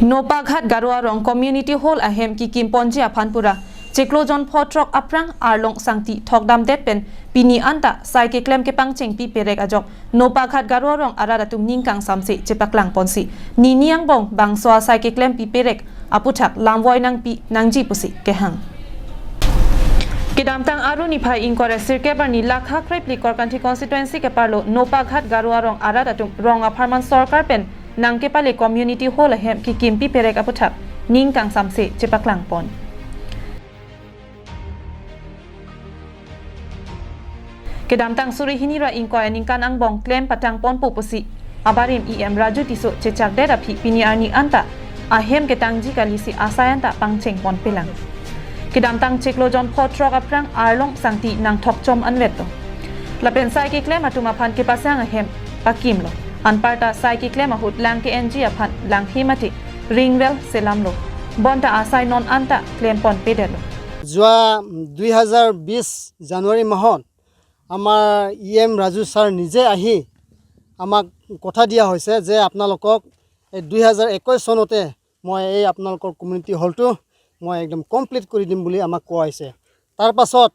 Nopaghat Garuarong Community Hall ahem ki kimponji aphanpura Cheklojon photrok aprang arlong sangti thokdam det pen pini anta sai ke klem ke pangcheng pi perek ajok Nopaghat Garuarong aradatum ningkang samse chepaklang ponsi ni niang bong bangswa sai ke klem pi perek aputhak lamwoi nang pi nangji pusi kehang Kedamtang aruni phai inkore sirke bar ni lakha krepli korkanthi constituency ke parlo Nopaghat Garuarong aradatum ronga pharman sarkar pen nangke pale community hall hem ki kimpi perek aputhak ningkang samse chepaklang pon Kedamtang suri hinira inkoy ningkan angbong claim patang pon pupusi abarim em raju tiso chechak dera phi pini arni anta ahem ketangji kalisi asayanta pangcheng pon pelang Kedamtang cheklojon photrok aprang arlong sangti nang thokchom anweto lapen sai ke claim atuma phan ke pasang ahem pakimlo Anparta sai ki klema hut lang ke NG aphan lang himati ringwell selamlo bonta asai non anta claim pon pedelo Joa 2020 January mahon আমাৰ EM Raju sir নিজে আহি আমাক কথা দিয়া হৈছে যে আপোনালোকক 2021 চনতে মই এই আপোনালোকৰ কমিউনিটি হলটো মই একদম কমপ্লিট কৰি দিম বুলি আমাক কোৱা হৈছে তাৰ পাছত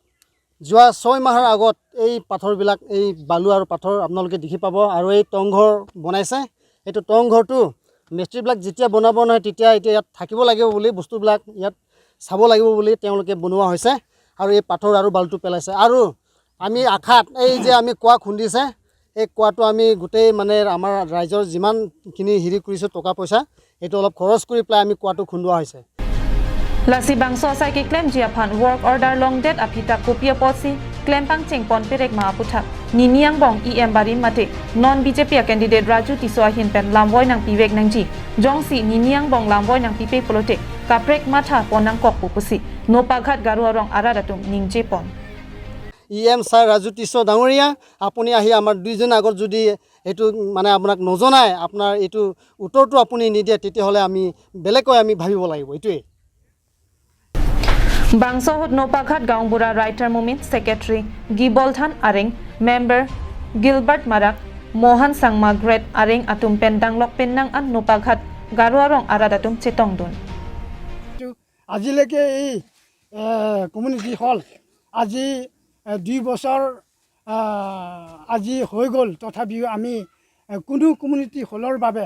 যোৱা 6 মাহৰ আগত এই পাথৰবিলাক এই বালু আৰু পাথৰ আপোনালোকে দেখি পাব আৰু এই টংঘৰ বনাইছে এটো টংঘৰটো মিস্ত্ৰীবিলাক যেতিয়া বনাব নহয় তেতিয়া এতিয়া ইয়াত থাকিব লাগিব বুলি বস্তুবিলাক ইয়াত চাব লাগিব বুলি তেওঁলোকে বনোৱা হৈছে আৰু এই পাথৰ আৰু বালুটো পেলাইছে আৰু আমি আখাত এই যে আমি কোৱা খুন্দিছে এই কোৱাটো আমি গোটেই মানে আমাৰ ৰাইজৰ যিমান কিনি হিৰি কৰিছে টকা পইচা এটো অলপ খৰচ কৰি প্লাই আমি কোৱাটো খুন্দুৱা হৈছে Lasi bangso sai ke claim jiaphan work order long date apita kopia posi claim pangcheng pon perek ma aputhak niniang bong em barim mate non BJP candidate Raju Tiso hin pen lamwoi nang piwek nangji jongsi niniang bong lamwoi nang pipe politik kaprek matha ponang kok pupusi Nopaghat Garuarong aradatum ningje pon EM sir Raju তিছো ডাঙৰীয়া আপুনি আহি আমাৰ দুইজন আগত যদি এটো মানে আপোনাক নজনায় আপোনাৰ এটো উত্তৰটো আপুনি নিদিয়ে তেতিয়া হলে আমি বেলেকৈ আমি ভাবিব লাগিব এটোই Bangsohut Nopaghat Gaungbura Writer Movement Secretary Gibolthan Areng Member Gilbert Marak Mohan Sangma Great Areng Atum Pendang Lok Penang an Nopaghat Garuarong Aradatum Chetongdun আজিলৈকে এই কমিউনিটি হল আজি 2 বছৰ আজি হৈ গল তথাপিও আমি কোনো কমিউনিটি হলৰ বাবে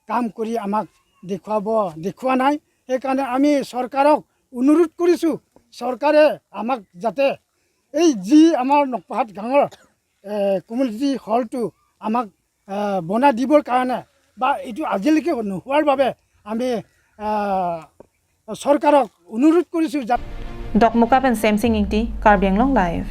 কাম কৰি আমাক দেখুৱা নাই এই কাৰণে আমি চৰকাৰক অনুৰোধ কৰিছো চৰকাৰে আমাক যাতে এই যি আমাৰ নপাহাট গাঁৱৰ কমিউনিটি হলটো আমাক বনাই দিবৰ কাৰণে বা এটো আজিলৈকে নোহোৱাৰ বাবে আমি চৰকাৰক অনুৰোধ কৰিছো Dok Mukapen Samsing Ingti Karbi Anglong Live